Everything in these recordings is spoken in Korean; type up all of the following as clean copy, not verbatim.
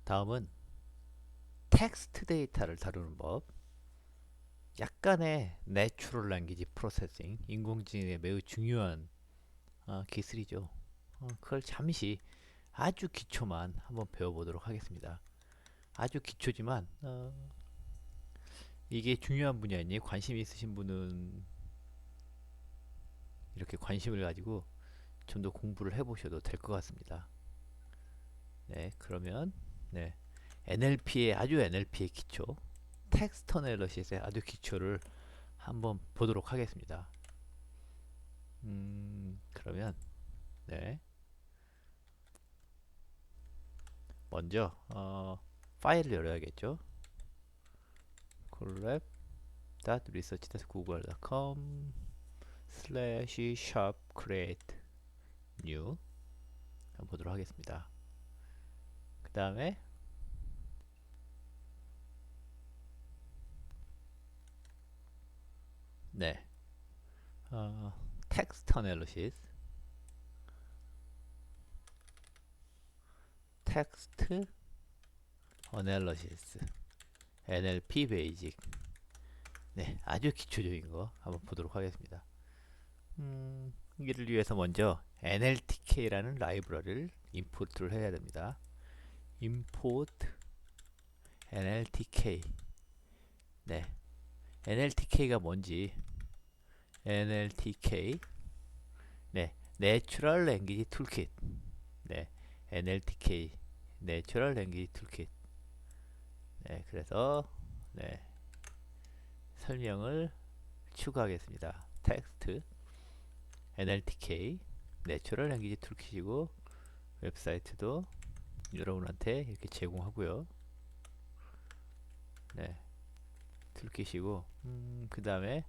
다음은 텍스트 데이터를 다루는 법. 약간의 내추럴 랭귀지 프로세싱, 인공지능의 매우 중요한 기술이죠. 그걸 잠시 아주 기초만 한번 배워보도록 하겠습니다. 아주 기초지만 이게 중요한 분야이니 관심 있으신 분은 이렇게 관심을 가지고 좀 더 공부를 해보셔도 될 것 같습니다. 네, 그러면 네, NLP의 아주 NLP의 기초, 텍스트 어널리시스의 아주 기초를 한번 보도록 하겠습니다. 그러면 네, 먼저 파일을 열어야겠죠. collab.research.google.com slash shop create new 한번 보도록 하겠습니다. 그 다음에 네, 텍스트 어널리시스, 텍스트 어널리시스, NLP 베이직. 네, 아주 기초적인 거 한번 보도록 하겠습니다. 이를 위해서 먼저 NLTK라는 라이브러리를 임포트를 해야 됩니다. import NLTK. 네, NLTK가 뭔지 NLTK. 네, Natural Language Toolkit. 네, NLTK Natural Language Toolkit. 네, 그래서 네, 설명을 추가하겠습니다. 텍스트 NLTK 내추럴 랭귀지 툴킷이고 웹사이트도 여러분한테 이렇게 제공하고요. 네, 툴킷이고 그 다음에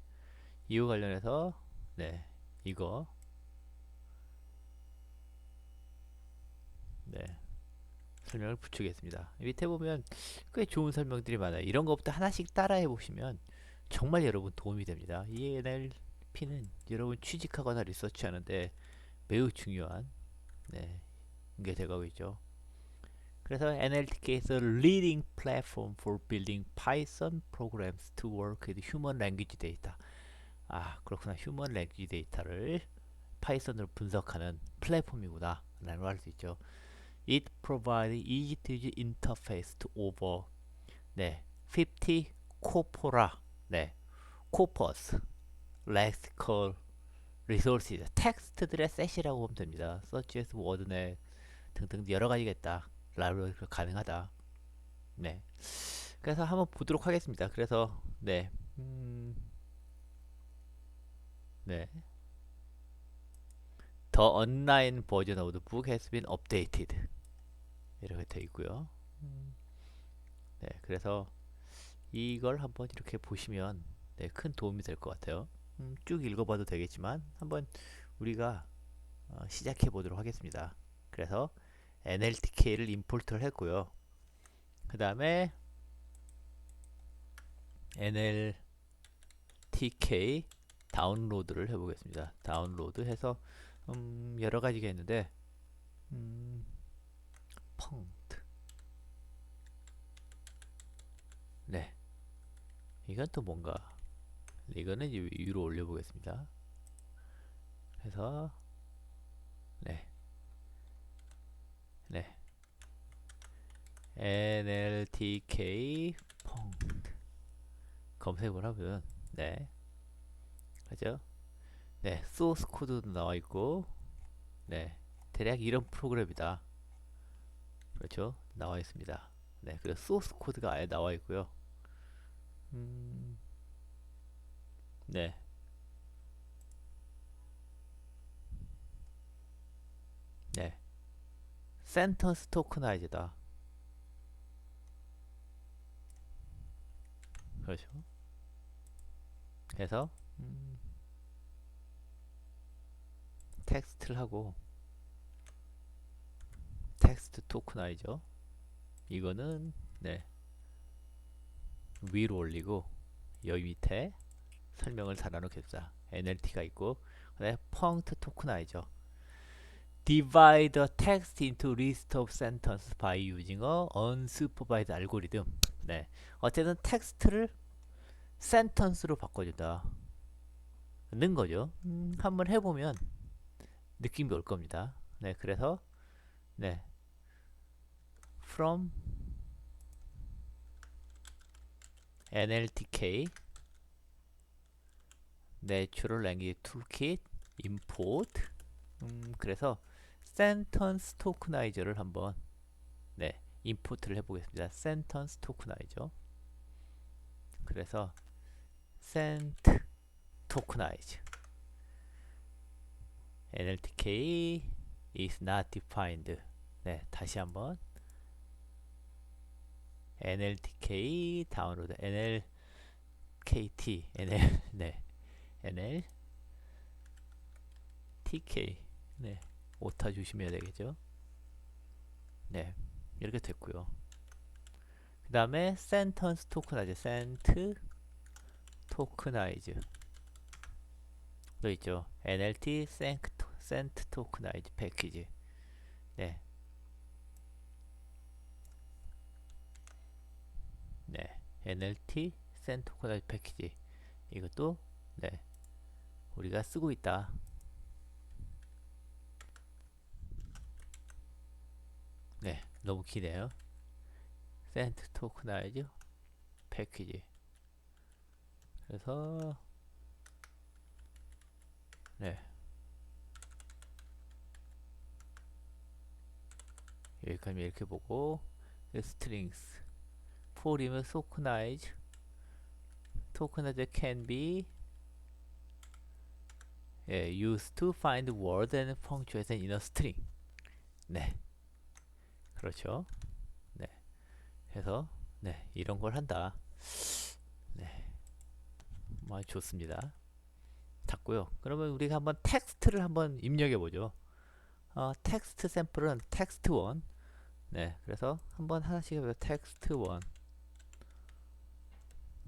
이거 관련해서 네, 이거 네, 설명을 붙이겠습니다. 밑에 보면 꽤 좋은 설명들이 많아요. 이런 것부터 하나씩 따라해 보시면 정말 여러분 도움이 됩니다. 이 NLP는 여러분 취직하거나 리서치하는데 매우 중요한 네, 게 되고 있죠. 그래서 NLTK에서 Leading Platform for Building Python Programs to Work with Human Language Data. 아, 그렇구나. Human Language Data를 파이썬으로 분석하는 플랫폼이구나 라고 할 수 있죠. It provides easy to use interface to over 네, 50 corpora 네, corpus lexical resources 텍스트들의 셋이라고 보면 됩니다. 서치에서 워드넷 등등 여러 가지가 있다. 라이브러리 가능하다. 네. 그래서 한번 보도록 하겠습니다. 그래서 네, 네, The online version of the book has been updated 이렇게 되어 있고요. 네, 그래서 이걸 한번 이렇게 보시면 네, 큰 도움이 될 것 같아요. 쭉 읽어봐도 되겠지만 한번 우리가 시작해 보도록 하겠습니다. 그래서 NLTK를 임포트를 했고요. 그 다음에 NLTK 다운로드를 해보겠습니다. 다운로드 해서 여러 가지가 있는데 펑트 네, 이건 또 뭔가 이거는 이제 위로 올려보겠습니다. 그래서 네, 네, NLTK 펑트 검색을 하면 네, 그죠? 네, 소스 코드도 나와 있고 네, 대략 이런 프로그램이다. 그렇죠? 나와 있습니다. 네, 그래서 소스 코드가 아예 나와 있고요. 음, 네, 네, 센턴스 토크나이즈다. 그렇죠? 그래서 텍스트를 하고 텍스트 토크나이저 이거는 네, 위로 올리고 여기 밑에 설명을 달아놓겠다. NLT가 있고 그다음에 펑트 토크나이저 divide the text into list of sentences by using a unsupervised algorithm. 네, 어쨌든 텍스트를 센턴스로 바꿔준다. 는 거죠. 한번 해보면 느낌이 올 겁니다. 네, 그래서 네, from NLTK Natural Language Toolkit import. 그래서 sentence tokenizer를 한번 네, 임포트를 해보겠습니다. sentence tokenizer. 그래서 sent tokenize NLTK is not defined. 네, 다시 한번 NLTK 다운로드 NLKT NL 네 NLTK 네 오타 조심해야 되겠죠. 네 이렇게 됐고요. 그 다음에 sentence tokenize sent tokenize 또 있죠. NLT sent tokenize 패키지. 네. 네. NLT sent tokenize 패키지. 이것도 네. 우리가 쓰고 있다. 네. 너무 기네요. sent tokenize 패키지. 그래서 네. 여기까지 이렇게 보고 strings for이면 tokenize can be used to find word and punctuation in a string. 네, 그렇죠. 네, 그래서 네 이런 걸 한다. 네, 뭐 좋습니다. 닫고요. 그러면 우리가 한번 텍스트를 한번 입력해 보죠. 텍스트 샘플은 텍스트 1. 네, 그래서 한번 하나씩 해보죠. 텍스트 1.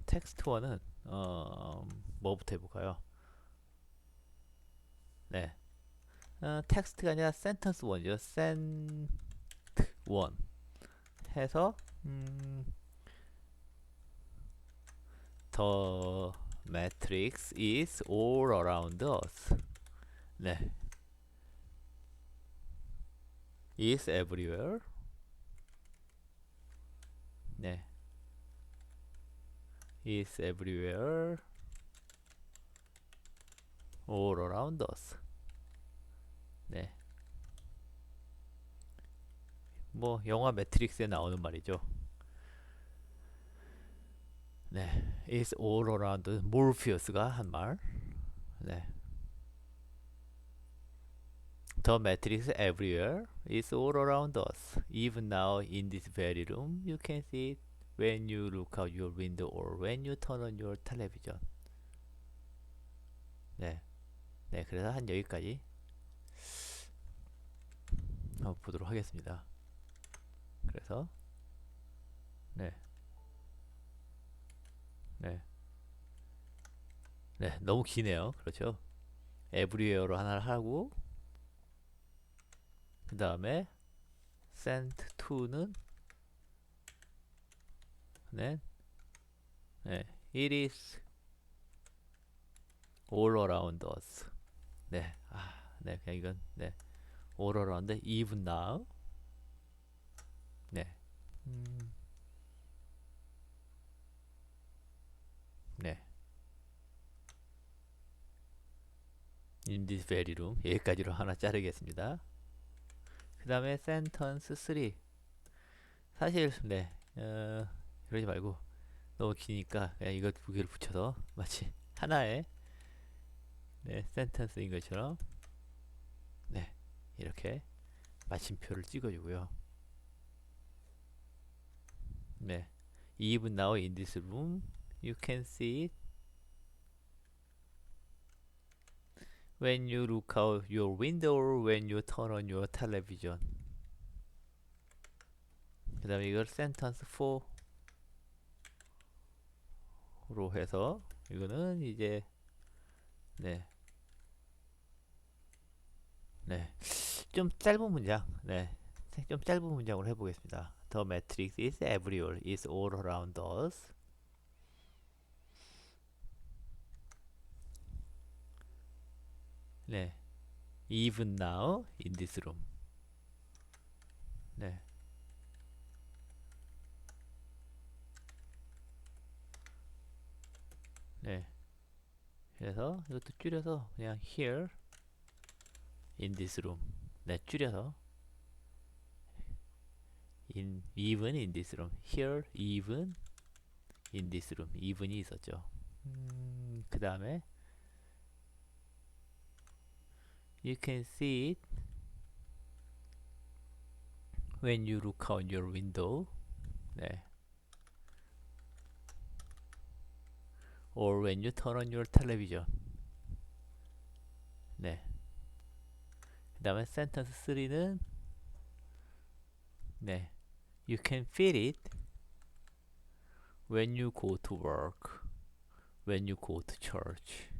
텍스트 1은 뭐부터 해볼까요? 네, 텍스트가 아니라 센텐스 1이죠. 센트 1 해서 The matrix is all around us. 네, is everywhere. 네, is everywhere all around us. 네, 뭐 영화 매트릭스에 나오는 말이죠. 네, is all around 모르피우스가 한 말. 네, The matrix everywhere is all around us. Even now in this very room, you can see it when you look out your window or when you turn on your television. 네, 네, 그래서 한 여기까지 한번 보도록 하겠습니다. 그래서 네, 네, 네, 너무 기네요. 그렇죠? everywhere로 하나를 하고 그 다음에 sent to는 네, 네, it is all around us. 네, 네, 그냥 이건 네, all around even now. 네, 네, in this very room 여기까지로 하나 자르겠습니다. 그 다음에 sentence 3. 사실 네, 그러지 말고 너무 기니까 그냥 이거 두 개를 붙여서 마치 하나의 네, 센텐스인 것처럼 네, 이렇게 마침표를 찍어주고요. 네, even now in this room you can see it when you look out your window or when you turn on your television. 그 다음에 이걸 sentence 4로 해서 이거는 이제 네, 네, 좀 짧은 문장, 네, 좀 짧은 문장으로 해보겠습니다. The matrix is everywhere, is all around us. 네, even now in this room. 네, 네. 그래서 이것도 줄여서 그냥 here in this room. 네, 줄여서 in even in this room. Here even in this room. even이 있었죠. 그 다음에 you can see it when you look out your window. 네. Or when you turn on your television. 네. 그 다음에 sentence 3는 네. You can feel it when you go to work. When you go to church.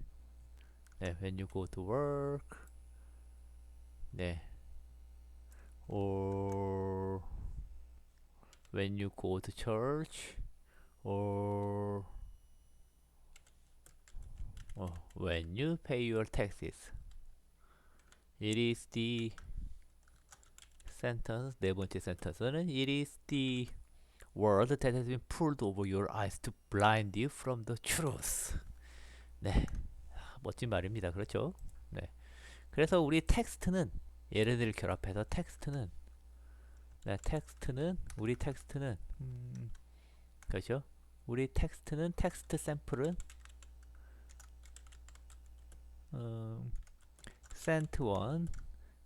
네. When you go to work. 네. Or when you go to church. Or when you pay your taxes. It is the sentence. 네 번째 센텐스는 It is the word that has been pulled over your eyes to blind you from the truth. 네, 멋진 말입니다. 그렇죠? 네. 그래서 우리 텍스트는 얘네들을 결합해서 텍스트는 네, 텍스트는 우리 텍스트는 그렇죠? 우리 텍스트는 텍스트 샘플은 sent 1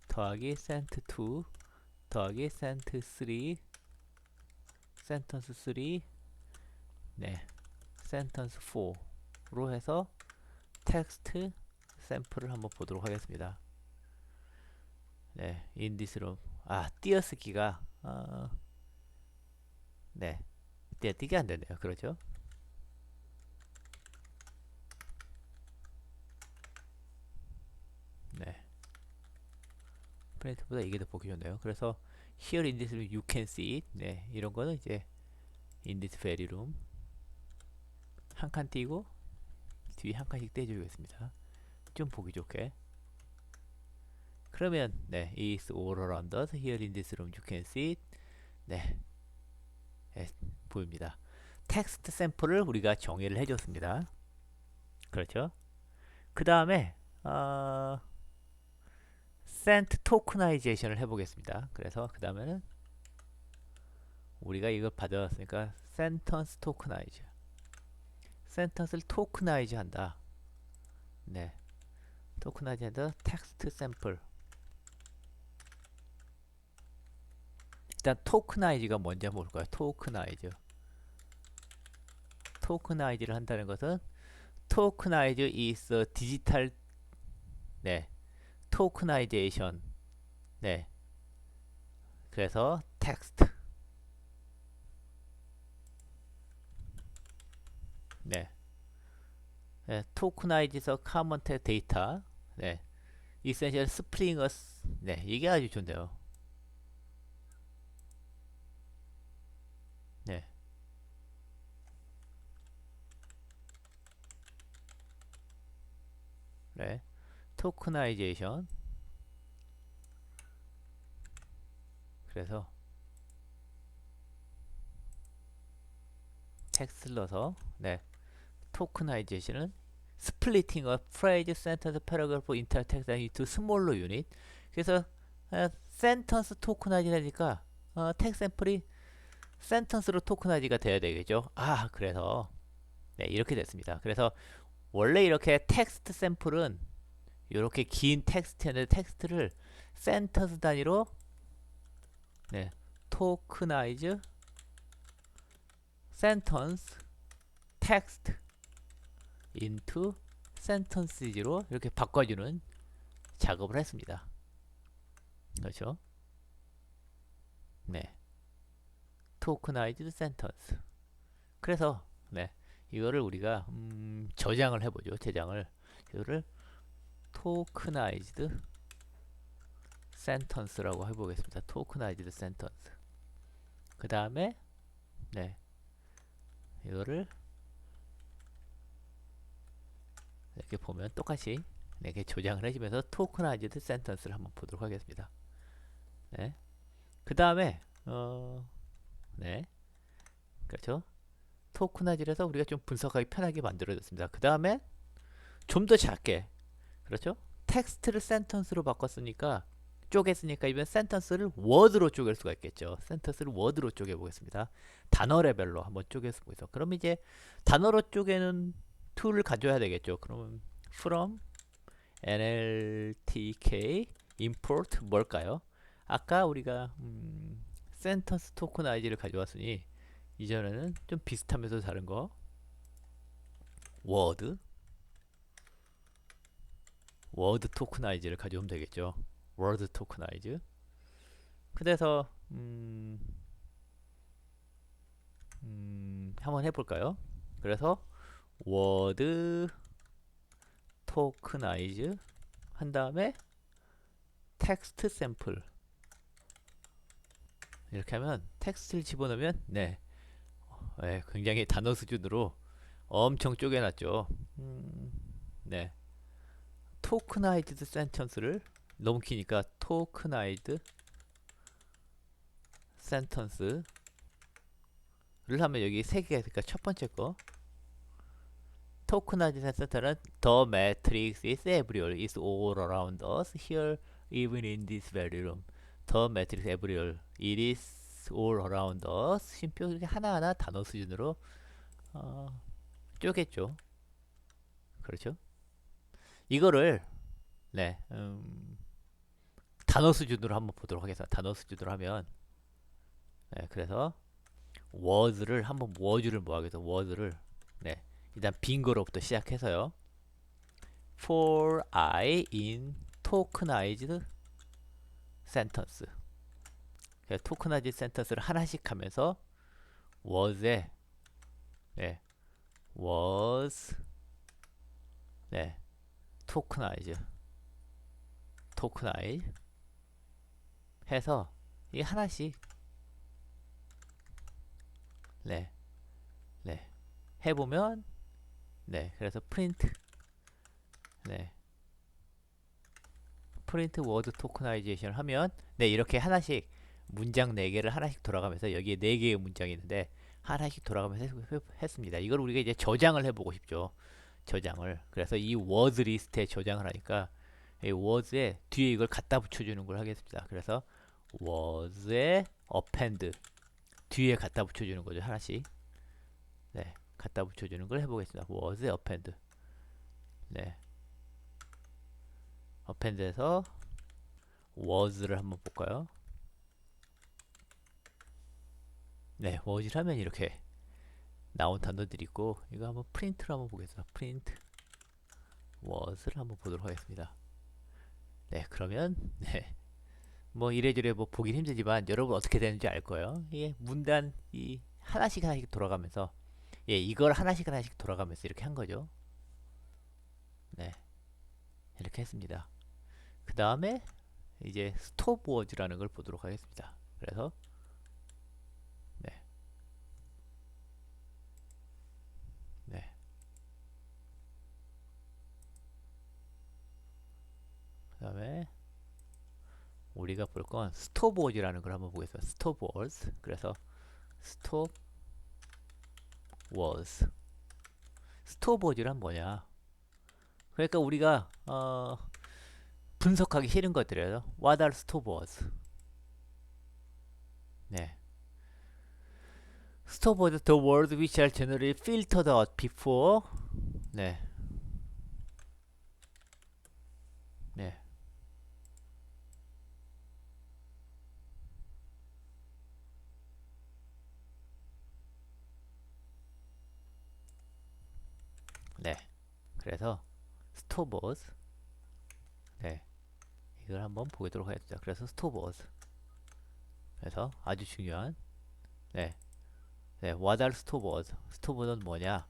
더하기 sent 2 더하기 sent 3 sentence 3 네 sentence 4로 해서 텍스트 샘플을 한번 보도록 하겠습니다. 네, in this room. 띄어쓰기가 네, 띄어쓰기 안 되네요. 그렇죠? 네, 프린트보다 이게 더 보기 좋네요. 그래서 here in this room you can see it. 네, 이런 거는 이제 in this very room 한 칸 띄고 뒤에 한 칸씩 떼주겠습니다. 좀 보기 좋게. 그러면 네, is all around us. Here in this room you can see it. 네, 네 보입니다. 텍스트 샘플을 우리가 정의를 해줬습니다. 그렇죠? 그 다음에 sent tokenization을 해보겠습니다. 그래서 그 다음에는 우리가 이걸 받아왔으니까 sentence tokenize. sentence를 tokenize 한다. 네, tokenize 한다. 텍스트 샘플. 일단 tokenize가 뭔지 한번 볼까요? tokenize. tokenize를 한다는 것은 tokenize is a digital 네, tokenization. 네. 그래서 text. 네. 네, tokenize the common data. 네. essential splitting us. 네, 이게 아주 좋네요. 네. 네. tokenization. 그래서 텍스트를 넣어서 네. tokenization은 splitting a phrase, sentence, paragraph, entire text into smaller unit. 그래서 sentence tokenize 하니까 텍스트 샘플이 sentence로 tokenize가 돼야 되겠죠. 그래서 네, 이렇게 됐습니다. 그래서 원래 이렇게 텍스트 샘플은 이렇게 긴 텍스트였는데 텍스트를 센텐스 단위로 네, tokenize sentence text into sentences로 이렇게 바꿔주는 작업을 했습니다. 그렇죠? 네, tokenized sentence. 그래서 네, 이거를 우리가 저장을 해보죠. 이거를 tokenized sentence라고 해보겠습니다. tokenized sentence. 그 다음에 네, 이거를 이렇게 보면 똑같이 이렇게 조장을 해주면서 tokenized sentence를 한번 보도록 하겠습니다. 네. 그 다음에 네, 그렇죠. 토큰화질에서 우리가 좀 분석하기 편하게 만들어졌습니다. 그 다음에 좀 더 작게, 그렇죠. 텍스트를 센턴스로 바꿨으니까, 쪼갰으니까 이번 센턴스를 워드로 쪼갤 수가 있겠죠. 센턴스를 워드로 쪼개 보겠습니다. 단어 레벨로 한번 쪼개 보겠습니다. 그럼 이제 단어로 쪼개는 툴을 가져야 되겠죠. 그러면 from nltk import 뭘까요? 아까 우리가 센턴스 토큰아이즈를 가져왔으니 이전에는 좀 비슷하면서 다른 거 워드 토큰아이즈를 가져오면 되겠죠. 워드 토큰아이즈. 그래서 한번 해볼까요? 그래서 워드 토큰아이즈 한 다음에 텍스트 샘플 이렇게 하면 텍스트를 집어넣으면 네, 굉장히 단어 수준으로 엄청 쪼개놨죠. 네, 토크나이즈드 센턴스를 너무 기니까 토크나이드 센턴스를 하면 여기 세 개가 있으니까 첫 번째 거 토크나이즈 센턴스는 The matrix is everywhere, is all around us, here, even in this very room. The matrix everywhere, it is all around us. 심표 이렇게 하나하나 단어 수준으로 쪼갰죠. 그렇죠? 이거를 네, 단어 수준으로 한번 보도록 하겠습니다. 단어 수준으로 하면 네, 그래서 워드를 한번 워드를 모아서 워드를 네, 일단 빈거로부터 시작해서요. For I in tokenized sentence. tokenized sentence를 하나씩 하면서 was에 네, was 네, tokenize 해서 이 하나씩 네, 네 해보면 네, 그래서 print 네, 프린트 워드 토크나이제이션 하면 네, 이렇게 하나씩 문장 4개를 하나씩 돌아가면서 여기에 4개의 문장이 있는데 하나씩 돌아가면서 했습니다. 이걸 우리가 이제 저장을 해보고 싶죠. 저장을. 그래서 이 워드 리스트에 저장을 하니까 이 워드에 뒤에 이걸 갖다 붙여주는 걸 하겠습니다. 그래서 워드에 append 뒤에 갖다 붙여주는 거죠. 하나씩. 네, 갖다 붙여주는 걸 해보겠습니다. 워드에 append. 네, append에서 워즈를 한번 볼까요? 네, 워즈를 하면 이렇게 나온 단어들이 있고 이거 한번 프린트를 한번 보겠습니다. 프린트 워즈를 한번 보도록 하겠습니다. 네, 그러면 네, 뭐 이래저래 뭐 보긴 힘들지만 여러분 어떻게 되는지 알 거예요. 이게 문단 이 하나씩 돌아가면서 예, 이걸 하나씩 돌아가면서 이렇게 한 거죠. 네, 이렇게 했습니다. 그 다음에 이제 스톱워즈라는 걸 보도록 하겠습니다. 그래서 네, 네, 그 다음에 우리가 볼 건 스톱워즈라는 걸 한번 보겠습니다. 스톱워즈. 그래서 스톱워즈. 스톱워즈란 뭐냐? 그러니까 우리가 분석하기 싫은 것들이에요. What are stopwords? 네. Stopwords, the words which are generally filtered out before. 네. 네. 네. 그래서 stopwords. 네. 이걸 한번 보도록 하겠습니다. 그래서 stopwords. 그래서 아주 중요한 네. 네, what are stopwords? stopwords는 뭐냐?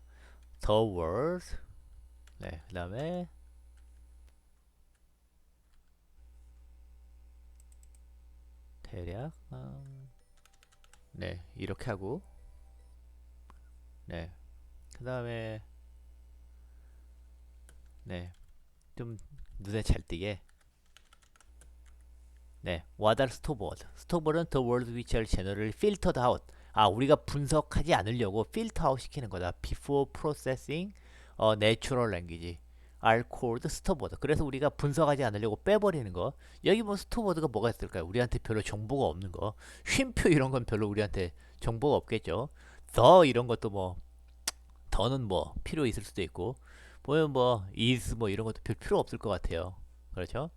The words. 네, 그 다음에 대략 네 이렇게 하고 네 그 다음에 네 좀 눈에 잘 띄게 네 what are stored stored은 the words which are generally filtered out 우리가 분석하지 않으려고 filter out 시키는 거다 before processing natural language are called stored 그래서 우리가 분석하지 않으려고 빼버리는 거 여기 뭐 stored가 뭐가 있을까요 우리한테 별로 정보가 없는 거 쉼표 이런 건 별로 우리한테 정보가 없겠죠 the 이런 것도 뭐 더는 뭐 필요 있을 수도 있고 보면 뭐 is 뭐 이런 것도 별 필요 없을 것 같아요 그렇죠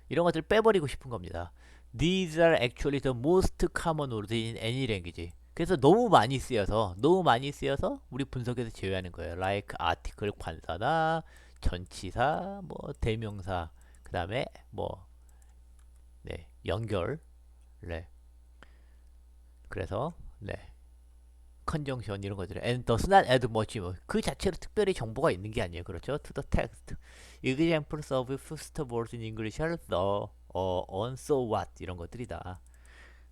이런 것들 빼버리고 싶은 겁니다. These are actually the most common words in any language. 그래서 너무 많이 쓰여서 우리 분석에서 제외하는 거예요. Like article 관사나 전치사, 뭐 대명사, 그 다음에 뭐 네, 연결, 네. 그래서 네, conjunction 이런 것들 and does not add much 그 자체로 특별히 정보가 있는 게 아니에요. 그렇죠? To the text. Examples of first words in English are the, on, so what 이런 것들이다.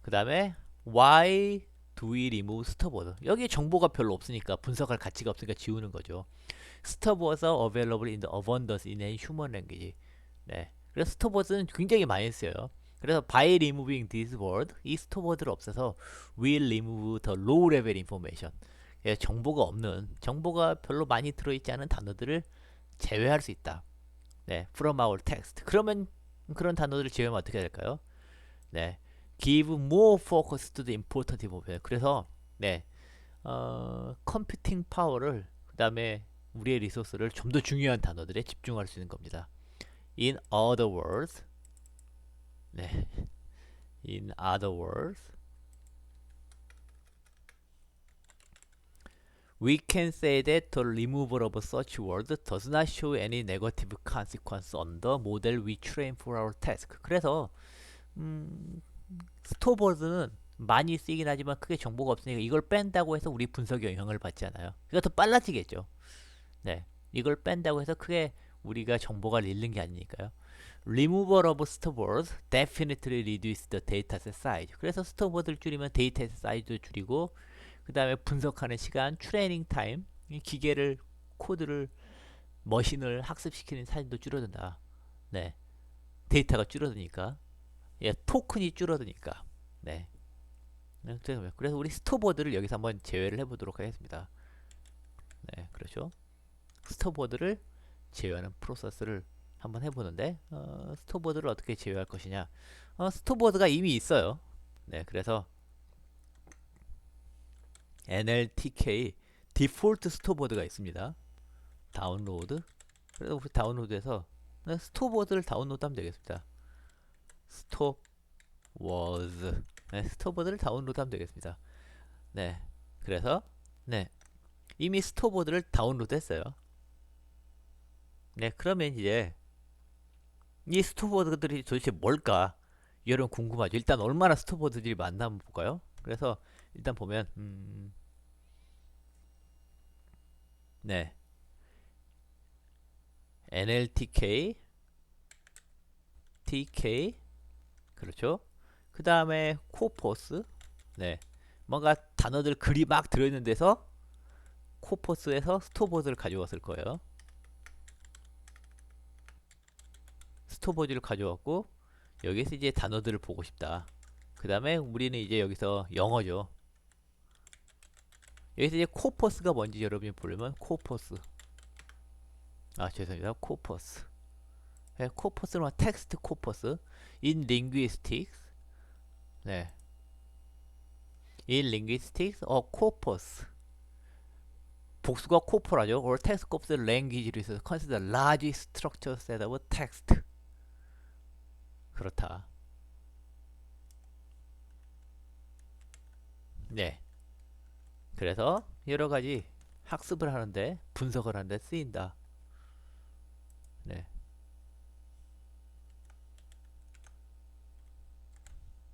그 다음에 why do we remove stopword? 여기 정보가 별로 없으니까 분석할 가치가 없으니까 지우는 거죠. stopwords are available in the abundance in a human language. 네. 그래서 stopwords는 굉장히 많이 쓰여요. 그래서 by removing this word, 이 stopword를 없애서 will remove the low level information. 예, 정보가 별로 많이 들어있지 않은 단어들을 제외할 수 있다. 네, from our text. 그러면 그런 단어들을 제외하면 어떻게 될까요? 네, give more focus to the important information. 그래서 네, 컴퓨팅 파워를 그 다음에 우리의 리소스를 좀 더 중요한 단어들에 집중할 수 있는 겁니다. In other words, 네, in other words, we can say that the removal of such words does not show any negative consequence on the model we train for our task. 그래서 스토어보드는 많이 쓰이긴 하지만 크게 정보가 없으니까 이걸 뺀다고 해서 우리 분석에 영향을 받지 않아요. 그러니까 더 빨라지겠죠. 네, 이걸 뺀다고 해서 크게 우리가 정보가 잃는 게 아니니까요. Removal of storewords definitely reduce the dataset size. 그래서 스토어보드를 줄이면 데이터셋 사이즈도 줄이고 그 다음에 분석하는 시간, 트레이닝 타임, 이 기계를 코드를 머신을 학습시키는 사진도 줄어든다. 네, 데이터가 줄어드니까, 예, 토큰이 줄어드니까. 네, 그래서 우리 스토어보드를 여기서 한번 제외를 해보도록 하겠습니다. 네, 그렇죠. 스토어보드를 제외하는 프로세스를 한번 해보는데 스토어보드를 어떻게 제외할 것이냐? 스토어보드가 이미 있어요. 네, 그래서 NLTK 디폴트 스토어보드가 있습니다. 다운로드. 그래서 우리 다운로드해서 스토어보드를 다운로드하면 되겠습니다. 스톱워즈. 네, 스토어보드를 다운로드하면 되겠습니다. 네, 그래서 네, 이미 스토어보드를 다운로드했어요. 네, 그러면 이제 이 스토어보드들이 도대체 뭘까? 여러분 궁금하죠? 일단 얼마나 스토어보드들이 많나 한번 볼까요? 그래서 일단 보면 네, NLTK, TK, 그렇죠? 그 다음에 코포스, 네, 뭔가 단어들 글이 막 들어있는 데서 코포스에서 스토어보드를 가져왔을 거예요. 스토어보드를 가져왔고 여기서 이제 단어들을 보고 싶다. 그 다음에 우리는 이제 여기서 영어죠. 여기서 이제 코퍼스가 뭔지 여러분이 보려면 코퍼스. 죄송합니다. 코퍼스. 네, 코퍼스는 텍스트 코퍼스. In linguistics. 네. In linguistics, corpus. 복수가 코퍼라죠. or text corpus language로 있어서 consider large structure set of text. 그렇다. 네. 그래서 여러 가지 학습을 하는데 분석을 하는데 쓰인다. 네.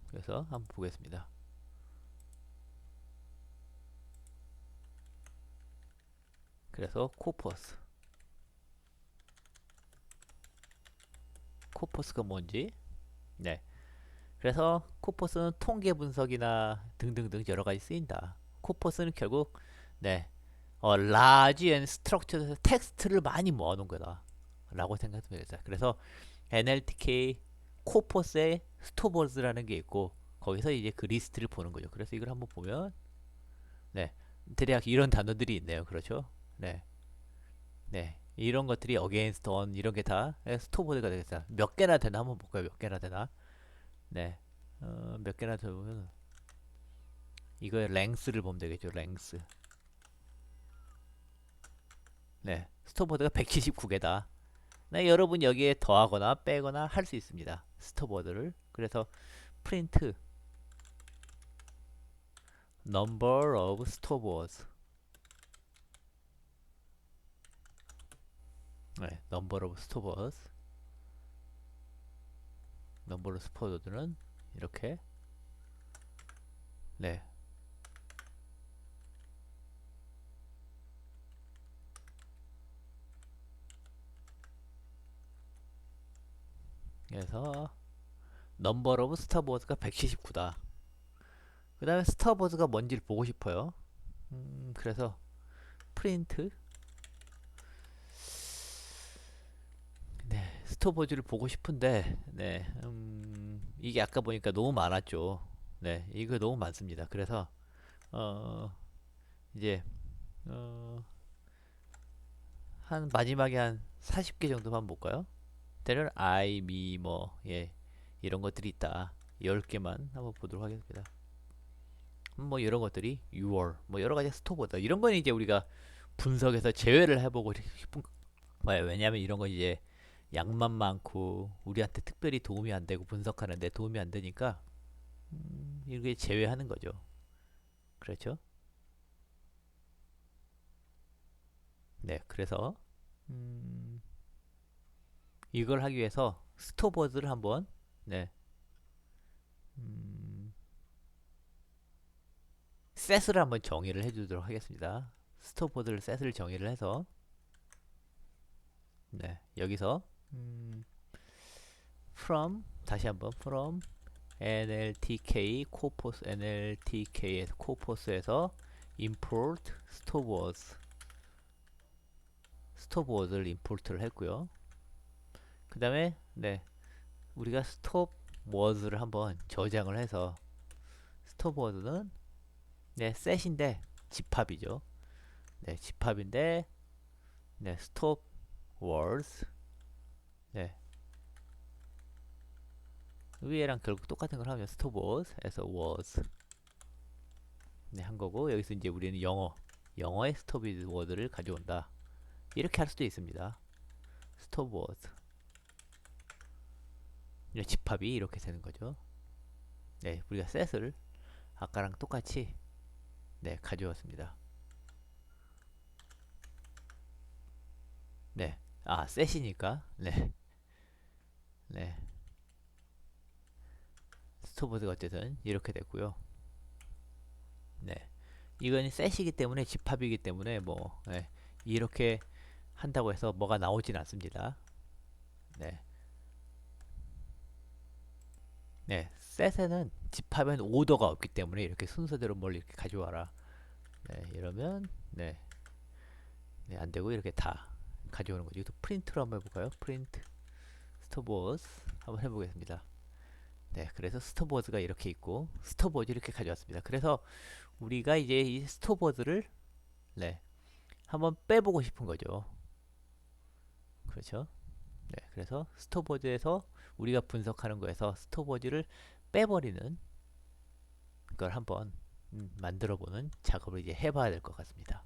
그래서 한번 보겠습니다. 그래서 코퍼스. 코퍼스가 뭔지. 네. 그래서 코포스는 통계 분석이나 등등등 여러 가지 쓰인다. 코포스는 결국 네, large and structured 텍스트를 많이 모아놓은 거다. 라고 생각하면 되겠다. 그래서 NLTK 코포스의 스토버즈라는 게 있고 거기서 이제 그 리스트를 보는 거죠. 그래서 이걸 한번 보면 네, 대략 이런 단어들이 있네요. 그렇죠? 네, 네, 이런 것들이 against, on 이런 게 다 스토버즈가 되겠다. 몇 개나 되나 한번 볼까요? 몇 개나 되나? 네, 몇 개나 되면 이거의 랭스를 보면 되겠죠. 랭스. 네, 스토버드가 179개다. 네, 여러분 여기에 더하거나 빼거나 할 수 있습니다. 스토버드를. 그래서 print number of storeboards. 네, number of storeboards. number of storeboards는 이렇게 네. 그래서 number of storeboards가 179다. 그 다음에 스타버즈가 뭔지를 보고 싶어요. 그래서 프린트 네, 스토버즈를 보고 싶은데 네, 이게 아까 보니까 너무 많았죠. 네, 이거 너무 많습니다. 그래서 이제 어, 한 마지막에 한 40개 정도만 볼까요? 대략 I, me, 뭐 예, 이런 것들이 있다. 10개만 한번 보도록 하겠습니다. 뭐 이런 것들이 your 뭐 여러 가지 스토버다. 이런 건 이제 우리가 분석해서 제외를 해보고 싶은 거예요. 왜냐하면 이런 건 이제 양만 많고 우리한테 특별히 도움이 안 되고 분석하는데 도움이 안 되니까 이렇게 제외하는 거죠. 그렇죠? 네, 그래서 음, 이걸 하기 위해서 스토버즈를 한번 네, 음, 셋을 한번 정의를 해주도록 하겠습니다. 스토버즈를 셋을 정의를 해서 네, 여기서 from 다시 한번 from NLTK 코포스 NLTK에서 코포스에서 import 스톱워드를 임포트를 했고요. 그 다음에 네, 우리가 스톱워드를 한번 저장을 해서 스톱워드는 네, 셋인데 집합이죠. 네, 집합인데 네, 스톱워드 네, 위에랑 결국 똑같은 걸 하면 스톱워드에서 was 네, 한 거고 여기서 이제 우리는 영어의 스톱워드를 가져온다. 이렇게 할 수도 있습니다. 스톱워드 집합이 이렇게 되는 거죠. 네, 우리가 셋을 아까랑 똑같이 네, 가져왔습니다. 네, 셋이니까 네, 네, 스톱워드가 어쨌든 이렇게 됐고요. 네, 이건 셋이기 때문에 집합이기 때문에 뭐 네, 이렇게 한다고 해서 뭐가 나오진 않습니다. 네, 네, 셋에는 집합엔 오더가 없기 때문에 이렇게 순서대로 뭘 이렇게 가져와라. 네, 이러면 네, 네, 안 되고 이렇게 다 가져오는 거죠. 이것도 프린트로 한번 해볼까요? 프린트 스톱워드 한번 해보겠습니다. 네, 그래서 스톱워드가 이렇게 있고 스톱워드 이렇게 가져왔습니다. 그래서 우리가 이제 이 스톱워드를 네, 한번 빼보고 싶은 거죠. 그렇죠? 네, 그래서 스톱워드에서 우리가 분석하는 거에서 스톱워드를 빼버리는 걸 한번 만들어보는 작업을 이제 해봐야 될 것 같습니다.